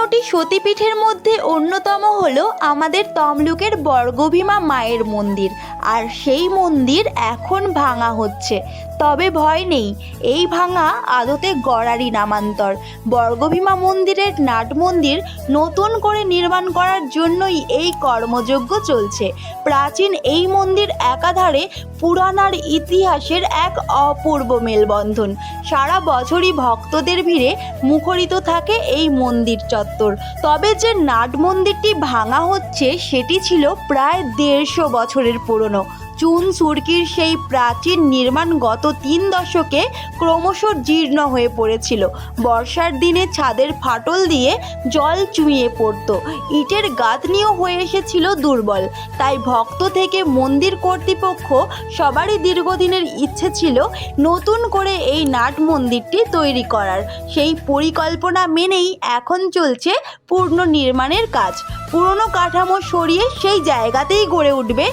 ৫১টি সতীপীঠের মধ্যে অন্যতম হলো আমাদের তমলুকের বর্গভীমা মায়ের মন্দির। আর সেই মন্দির এখন ভাঙা হচ্ছে, তবে ভয় নেই, এই ভাঙা আদতে গড়ারই নামান্তর। বর্গভীমা মন্দিরের নাট মন্দির নতুন করে নির্মাণ করার জন্যই এই কর্মযজ্ঞ চলছে। প্রাচীন এই মন্দির একাধারে পুরাণ আর ইতিহাসের এক অপূর্ব মেলবন্ধন। সারা বছরই ভক্তদের ভিড়ে মুখরিত থাকে এই মন্দির চত্বর। তবে যে নাট মন্দিরটি ভাঙা হচ্ছে সেটি ছিল প্রায় ১৫০ বছরের পুরনো। চুন সুরকির সেই প্রাচীন নির্মাণ গত ৩ দশকে ক্রমশ জীর্ণ হয়ে পড়েছিল। বর্ষার দিনে ছাদের ফাটল দিয়ে জল চুইয়ে পড়ত, ইটের গাঁথনিও হয়ে এসেছিল দুর্বল। তাই ভক্ত থেকে মন্দির কর্তৃপক্ষ সবারই দীর্ঘদিনের ইচ্ছে ছিল নতুন করে এই নাট মন্দিরটি তৈরি করার। সেই পরিকল্পনা মেনেই এখন চলছে পুনর্নির্মাণের কাজ। পুরনো কাঠামো সরিয়ে সেই জায়গাতেই গড়ে উঠবে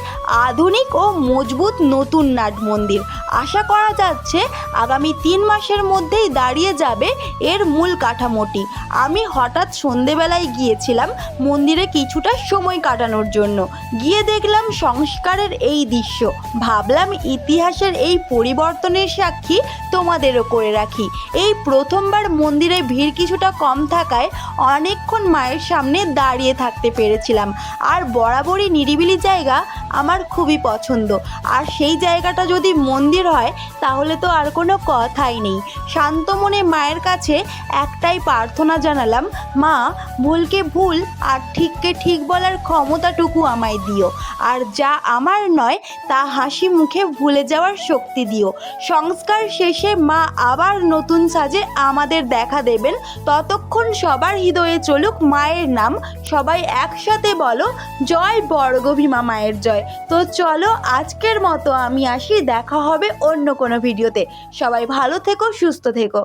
আধুনিক ও মজবুত নতুন নাট মন্দির। আশা করা যাচ্ছে আগামী ৩ মাসের মধ্যেই দাঁড়িয়ে যাবে এর মূল কাঠামোটি। আমি হঠাৎ সন্ধেবেলায় গিয়েছিলাম মন্দিরে কিছুটা সময় কাটানোর জন্য। গিয়ে দেখলাম সংস্কারের এই দৃশ্য। ভাবলাম ইতিহাসের এই পরিবর্তনের সাক্ষী তোমাদেরও করে রাখি। এই প্রথমবার মন্দিরে ভিড় কিছুটা কম থাকায় অনেকক্ষণ মায়ের সামনে দাঁড়িয়ে থাকতে পেরেছিলাম। আর বরাবরই নিরিবিলি জায়গা আমার খুবই পছন্দ। আর সেই জায়গাটা যদি মন্দির হয় তাহলে তো আর কোনো কথাই নেই। শান্ত মনে মায়ের কাছে একটাই প্রার্থনা জানালাম, মা, ভুলকে ভুল আর ঠিককে ঠিক বলার ক্ষমতাটুকু আমায় দিও। আর যা আমার নয় তা হাসি মুখে ভুলে যাওয়ার শক্তি দিও। সংস্কার শেষে মা আবার নতুন সাজে আমাদের দেখা দেবেন। ততক্ষণ সবার হৃদয়ে চলুক মায়ের নাম। সবাই একসাথে বলো, জয় বর্গভীমা মায়ের জয়। তো চলো আজকের মতো আমি আসি, দেখা হবে অন্য কোনো ভিডিওতে। সবাই ভালো থেকো, সুস্থ থেকো।